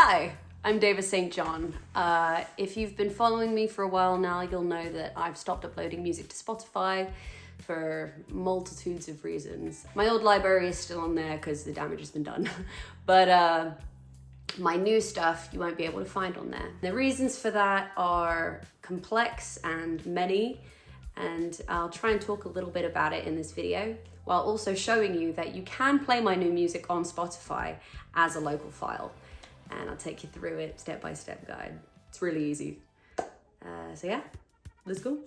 Hi, I'm Davis St. John. If you've been following me for a while now, you'll know that I've stopped uploading music to Spotify for multitudes of reasons. My old library is still on there because the damage has been done. But my new stuff you won't be able to find on there. The reasons for that are complex and many, and I'll try and talk a little bit about it in this video, while also showing you that you can play my new music on Spotify as a local file. And I'll take you through it step-by-step guide. It's really easy. So yeah, let's go.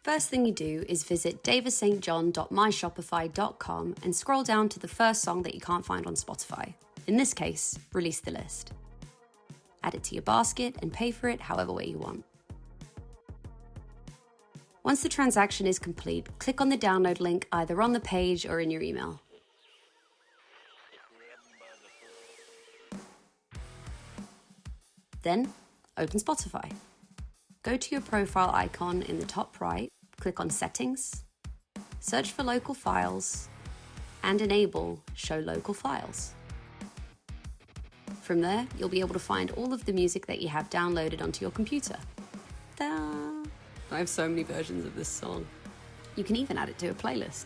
First thing you do is visit davisstjohn.myshopify.com and scroll down to the first song that you can't find on Spotify. In this case, Release the List. Add it to your basket and pay for it however way you want. Once the transaction is complete, click on the download link either on the page or in your email. Then, open Spotify. Go to your profile icon in the top right, click on Settings, search for Local Files, and enable Show Local Files. From there, you'll be able to find all of the music that you have downloaded onto your computer. Ta-da! I have so many versions of this song. You can even add it to a playlist.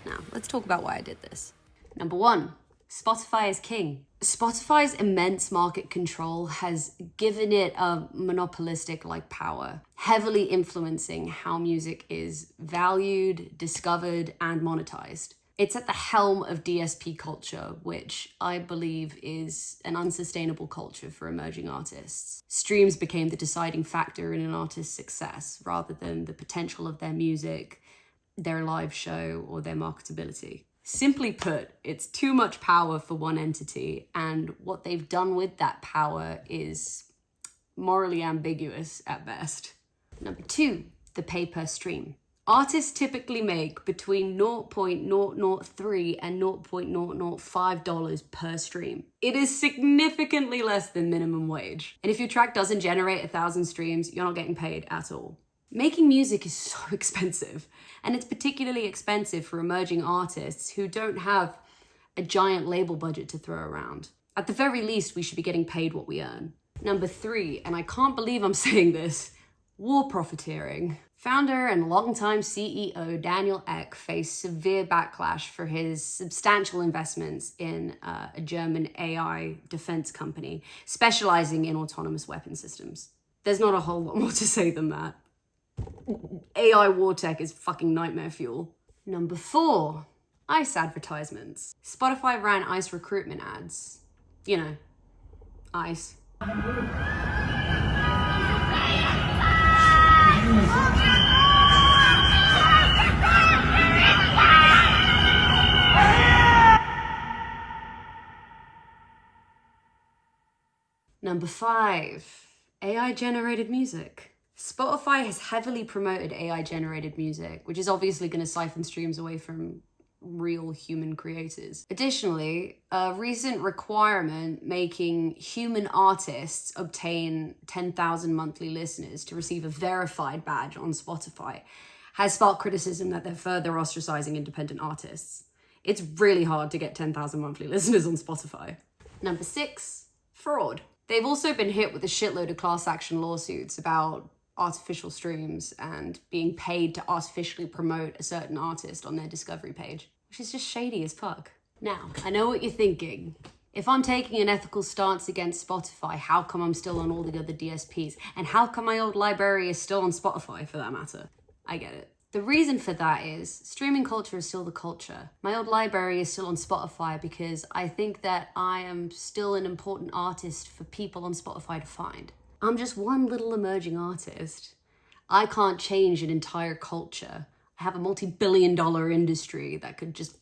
Now, let's talk about why I did this. Number one, Spotify is king. Spotify's immense market control has given it a monopolistic-like power, heavily influencing how music is valued, discovered, and monetized. It's at the helm of DSP culture, which I believe is an unsustainable culture for emerging artists. Streams became the deciding factor in an artist's success, rather than the potential of their music, their live show, or their marketability. Simply put, it's too much power for one entity, and what they've done with that power is morally ambiguous at best. Number two, the pay per stream. Artists typically make between $0.003 and $0.005 per stream. It is significantly less than minimum wage. And if your track doesn't generate 1,000 streams, you're not getting paid at all. Making music is so expensive, and it's particularly expensive for emerging artists who don't have a giant label budget to throw around. At the very least, we should be getting paid what we earn. Number three, and I can't believe I'm saying this, war profiteering. Founder and longtime CEO Daniel Ek faced severe backlash for his substantial investments in a German AI defense company specializing in autonomous weapon systems. There's not a whole lot more to say than that. AI war tech is fucking nightmare fuel. Number four, ICE advertisements. Spotify ran ICE recruitment ads. You know, ICE. Number five, AI-generated music. Spotify has heavily promoted AI-generated music, which is obviously going to siphon streams away from real human creators. Additionally, a recent requirement making human artists obtain 10,000 monthly listeners to receive a verified badge on Spotify has sparked criticism that they're further ostracizing independent artists. It's really hard to get 10,000 monthly listeners on Spotify. Number six, fraud. They've also been hit with a shitload of class action lawsuits about artificial streams and being paid to artificially promote a certain artist on their discovery page, which is just shady as fuck. Now, I know what you're thinking. If I'm taking an ethical stance against Spotify, how come I'm still on all the other DSPs? And how come my old library is still on Spotify, for that matter? I get it. The reason for that is streaming culture is still the culture. My old library is still on Spotify because I think that I am still an important artist for people on Spotify to find. I'm just one little emerging artist. I can't change an entire culture. I have a multi-billion-dollar industry that could just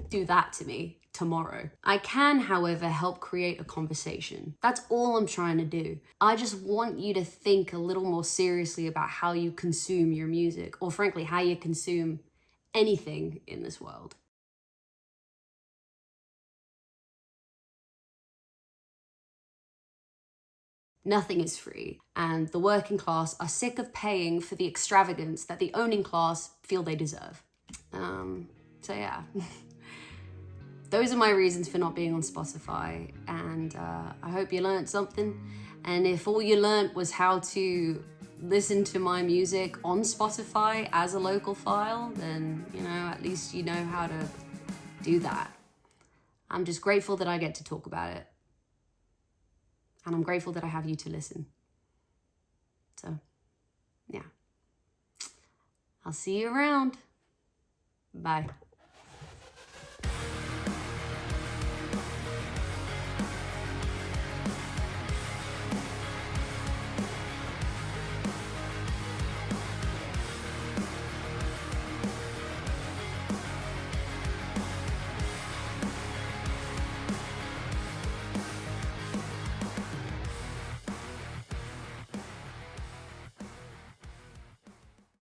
do that to me tomorrow. I can, however, help create a conversation. That's all I'm trying to do. I just want you to think a little more seriously about how you consume your music, or frankly, how you consume anything in this world. Nothing is free, and the working class are sick of paying for the extravagance that the owning class feel they deserve. So yeah, those are my reasons for not being on Spotify, and I hope you learned something. And if all you learned was how to listen to my music on Spotify as a local file, then, you know, at least you know how to do that. I'm just grateful that I get to talk about it. And I'm grateful that I have you to listen. So, yeah. I'll see you around. Bye.